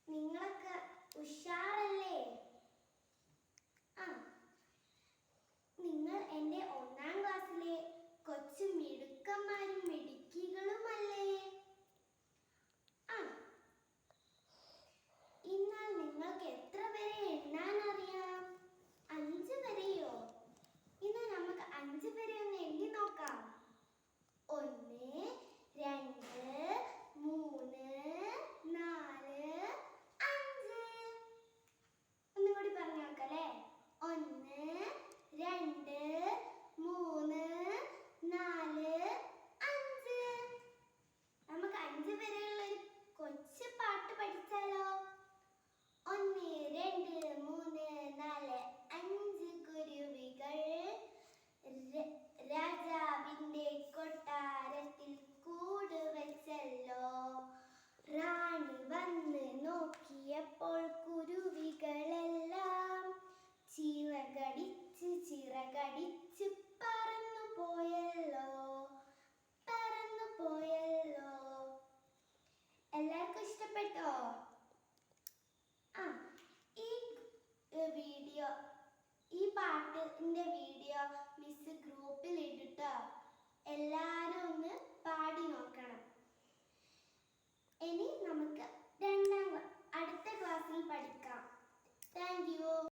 നിങ്ങളൊക്കെ ഉഷാറല്ലേ? നിങ്ങൾ എൻ്റെ 1-ാം ക്ലാസ്സിലെ കൊച്ചു മിടുക്കന്മാരും മിടുക്കികളുമല്ലേ? എന്നാൽ നിങ്ങൾക്ക് എത്ര വരെ എണ്ണാൻ അറിയാം? 5 വരെയോ? ഇന്ന് നമുക്ക് 5 വരെ ഒന്ന് എണ്ണി നോക്കാം. 1, 2, 3, 4, 5. ഒന്നുകൂടി പറഞ്ഞു നോക്കല്ലേ? 1, 2, 3, 4, 5. നമുക്ക് 5 വരെയുള്ള ഒരു കൊച്ചു പാട്ട് പഠിച്ചാലോ? 1, 2, 3, 4, 5 കുരുവികൾ രാജാവിന്റെ കൊട്ടാരത്തിൽ കൂട് വെച്ചല്ലോ. റാണി വന്ന് നോക്കിയപ്പോൾ കുരുവികളെല്ലാം ചിറകടിച്ച് ചിറകടിച്ച് പറന്നു പോയല്ലോ. എല്ലാവർക്കും ഇഷ്ടപ്പെട്ടോ? ഈ പാട്ടിന്റെ വീഡിയോ മിസ് ഗ്രൂപ്പിൽ ഇട്ടിട്ടോ. എല്ലാരും ഒന്ന് പാടി നോക്കണം. ഇനി നമുക്ക് അടുത്ത ക്ലാസ്സിൽ പഠിക്കാം. Thank you.